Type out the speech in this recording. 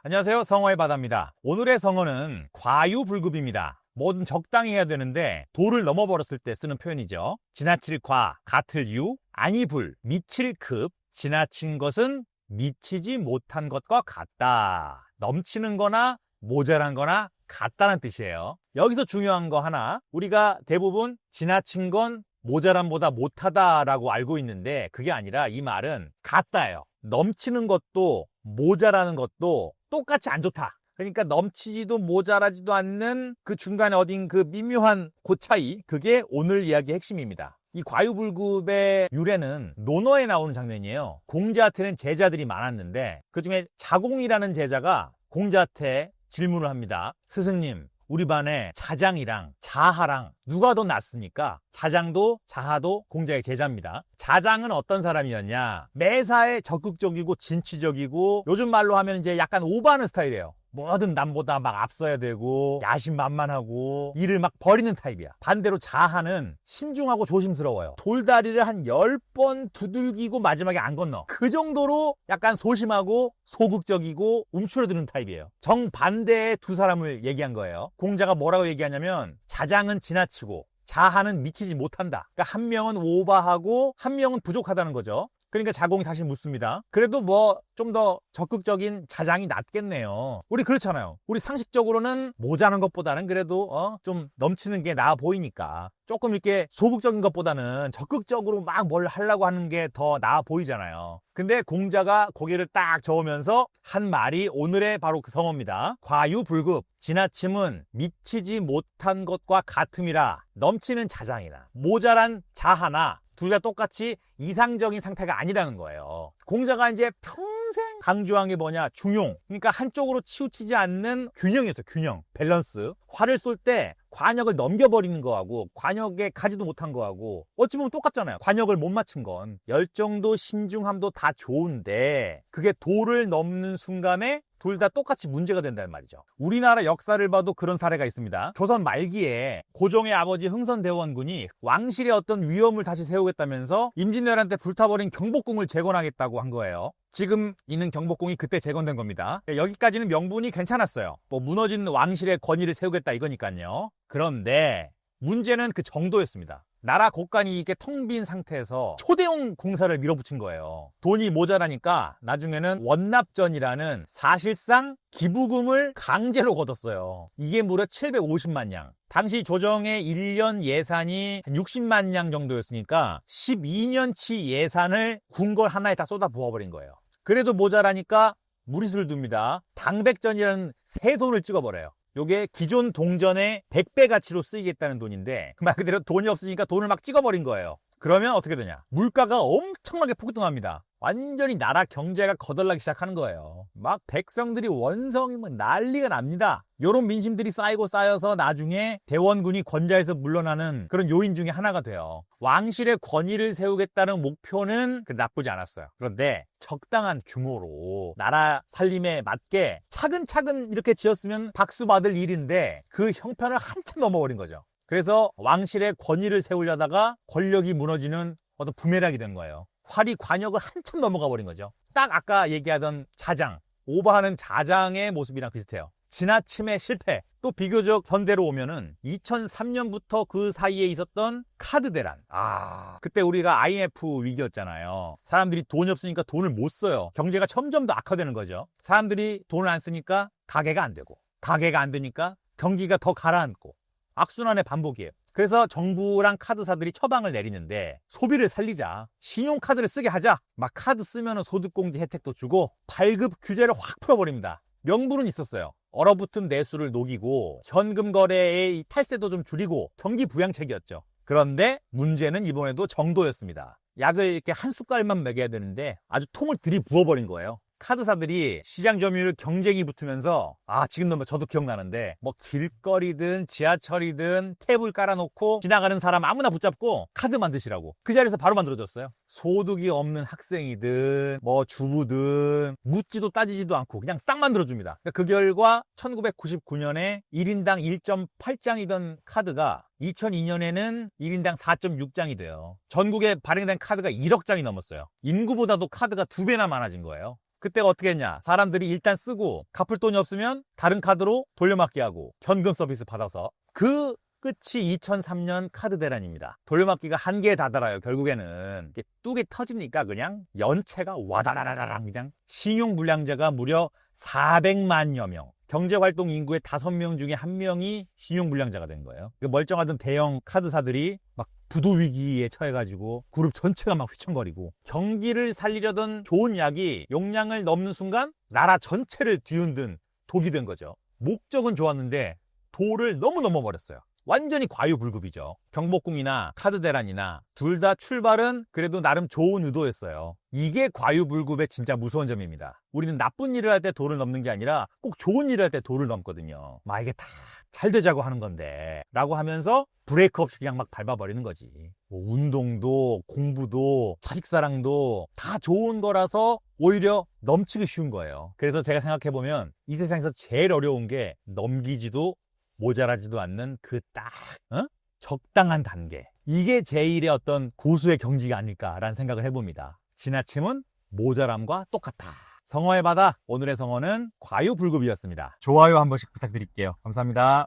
안녕하세요. 성어의 바다입니다. 오늘의 성어는 과유불급입니다. 뭐든 적당히 해야 되는데 도를 넘어버렸을 때 쓰는 표현이죠. 지나칠 과, 같을 유, 아니 불, 미칠 급. 지나친 것은 미치지 못한 것과 같다. 넘치는 거나 모자란 거나 같다는 뜻이에요. 여기서 중요한 거 하나, 우리가 대부분 지나친 건 모자람보다 못하다라고 알고 있는데 그게 아니라 이 말은 같다예요. 넘치는 것도 모자라는 것도 똑같이 안 좋다. 그러니까 넘치지도 모자라지도 않는 그 중간에 어딘 그 미묘한 그 차이, 그게 오늘 이야기의 핵심입니다. 이 과유불급의 유래는 논어에 나오는 장면이에요. 공자한테는 제자들이 많았는데 그중에 자공이라는 제자가 공자한테 질문을 합니다. 스승님, 우리 반에 자장이랑 자하랑 누가 더 낫습니까? 자장도 자하도 공자의 제자입니다. 자장은 어떤 사람이었냐? 매사에 적극적이고 진취적이고 요즘 말로 하면 이제 약간 오버하는 스타일이에요. 뭐든 남보다 막 앞서야 되고 야심만만하고 일을 막 버리는 타입이야. 반대로 자하는 신중하고 조심스러워요. 돌다리를 한 10번 두들기고 마지막에 안 건너. 그 정도로 약간 소심하고 소극적이고 움츠러드는 타입이에요. 정반대의 두 사람을 얘기한 거예요. 공자가 뭐라고 얘기하냐면 자장은 지나치고 자하는 미치지 못한다. 그러니까 한 명은 오버하고 한 명은 부족하다는 거죠. 그러니까 자공이 다시 묻습니다. 그래도 뭐 좀 더 적극적인 자장이 낫겠네요. 우리 그렇잖아요. 우리 상식적으로는 모자란 것보다는 그래도 좀 넘치는 게 나아 보이니까 조금 이렇게 소극적인 것보다는 적극적으로 막 뭘 하려고 하는 게 더 나아 보이잖아요. 근데 공자가 고개를 딱 저으면서 한 말이 오늘의 바로 그 성어입니다. 과유불급, 지나침은 미치지 못한 것과 같음이라. 넘치는 자장이나 모자란 자하나 둘 다 똑같이 이상적인 상태가 아니라는 거예요. 공자가 이제 평생 강조한 게 뭐냐? 중용. 그러니까 한쪽으로 치우치지 않는 균형이었어요. 균형, 밸런스. 화를 쏠 때 관역을 넘겨버리는 거하고 관역에 가지도 못한 거하고 어찌 보면 똑같잖아요. 관역을 못 맞춘 건. 열정도 신중함도 다 좋은데 그게 도를 넘는 순간에 둘 다 똑같이 문제가 된다는 말이죠. 우리나라 역사를 봐도 그런 사례가 있습니다. 조선 말기에 고종의 아버지 흥선대원군이 왕실의 어떤 위험을 다시 세우겠다면서 임진왜란때 불타버린 경복궁을 재건하겠다고 한 거예요. 지금 있는 경복궁이 그때 재건된 겁니다. 여기까지는 명분이 괜찮았어요. 뭐 무너진 왕실의 권위를 세우겠다 이거니까요. 그런데 문제는 그 정도였습니다. 나라 곳간이 이렇게 텅 빈 상태에서 초대형 공사를 밀어붙인 거예요. 돈이 모자라니까 나중에는 원납전이라는 사실상 기부금을 강제로 걷었어요. 이게 무려 750만 냥. 당시 조정의 1년 예산이 60만 냥 정도였으니까 12년치 예산을 궁궐 하나에 다 쏟아 부어버린 거예요. 그래도 모자라니까 무리수를 둡니다. 당백전이라는 새 돈을 찍어버려요. 요게 기존 동전의 100배 가치로 쓰이겠다는 돈인데 말 그대로 돈이 없으니까 돈을 막 찍어버린 거예요. 그러면 어떻게 되냐? 물가가 엄청나게 폭등합니다. 완전히 나라 경제가 거덜나기 시작하는 거예요. 막 백성들이 원성이면 난리가 납니다. 요런 민심들이 쌓이고 쌓여서 나중에 대원군이 권좌에서 물러나는 그런 요인 중에 하나가 돼요. 왕실의 권위를 세우겠다는 목표는 나쁘지 않았어요. 그런데 적당한 규모로 나라 살림에 맞게 차근차근 이렇게 지었으면 박수 받을 일인데 그 형편을 한참 넘어버린 거죠. 그래서 왕실의 권위를 세우려다가 권력이 무너지는 어떤 부메랑이 된 거예요. 활이 관역을 한참 넘어가 버린 거죠. 딱 아까 얘기하던 자장, 오버하는 자장의 모습이랑 비슷해요. 지나침의 실패, 또 비교적 현대로 오면은 2003년부터 그 사이에 있었던 카드 대란. 그때 우리가 IMF 위기였잖아요. 사람들이 돈이 없으니까 돈을 못 써요. 경제가 점점 더 악화되는 거죠. 사람들이 돈을 안 쓰니까 가게가 안 되고, 가게가 안 되니까 경기가 더 가라앉고, 악순환의 반복이에요. 그래서 정부랑 카드사들이 처방을 내리는데 소비를 살리자, 신용카드를 쓰게 하자. 막 카드 쓰면 소득공제 혜택도 주고 발급 규제를 확 풀어버립니다. 명분은 있었어요. 얼어붙은 내수를 녹이고 현금 거래의 탈세도 좀 줄이고 경기 부양책이었죠. 그런데 문제는 이번에도 정도였습니다. 약을 이렇게 한 숟갈만 먹여야 되는데 아주 통을 들이부어버린 거예요. 카드사들이 시장 점유율 경쟁이 붙으면서 지금도 저도 기억나는데 뭐 길거리든 지하철이든 탭을 깔아놓고 지나가는 사람 아무나 붙잡고 카드 만드시라고 그 자리에서 바로 만들어줬어요. 소득이 없는 학생이든 뭐 주부든 묻지도 따지지도 않고 그냥 싹 만들어줍니다. 그 결과 1999년에 1인당 1.8장이던 카드가 2002년에는 1인당 4.6장이 돼요. 전국에 발행된 카드가 1억 장이 넘었어요. 인구보다도 카드가 2배나 많아진 거예요. 그때가 어떻게 했냐? 사람들이 일단 쓰고 갚을 돈이 없으면 다른 카드로 돌려막기 하고 현금 서비스 받아서 그 끝이 2003년 카드 대란입니다. 돌려막기가 한계에 다다라요. 결국에는 이게 뚝이 터지니까 그냥 연체가 와다라라랑 그냥 신용불량자가 무려 400만여 명. 경제활동 인구의 5명 중에 1명이 신용불량자가 된 거예요. 멀쩡하던 대형 카드사들이 막 부도 위기에 처해가지고 그룹 전체가 막 휘청거리고 경기를 살리려던 좋은 약이 용량을 넘는 순간 나라 전체를 뒤흔든 독이 된 거죠. 목적은 좋았는데 도를 너무 넘어버렸어요. 완전히 과유불급이죠. 경복궁이나 카드 대란이나 둘 다 출발은 그래도 나름 좋은 의도였어요. 이게 과유불급의 진짜 무서운 점입니다. 우리는 나쁜 일을 할 때 도를 넘는 게 아니라 꼭 좋은 일을 할 때 도를 넘거든요. 막 이게 다 잘 되자고 하는 건데 라고 하면서 브레이크 없이 그냥 막 밟아버리는 거지. 뭐 운동도 공부도 자식사랑도 다 좋은 거라서 오히려 넘치기 쉬운 거예요. 그래서 제가 생각해보면 이 세상에서 제일 어려운 게 넘기지도 모자라지도 않는 그 딱 적당한 단계. 이게 제1의 어떤 고수의 경지가 아닐까라는 생각을 해봅니다. 지나침은 모자람과 똑같다. 성어의 바다, 오늘의 성어는 과유불급이었습니다. 좋아요 한 번씩 부탁드릴게요. 감사합니다.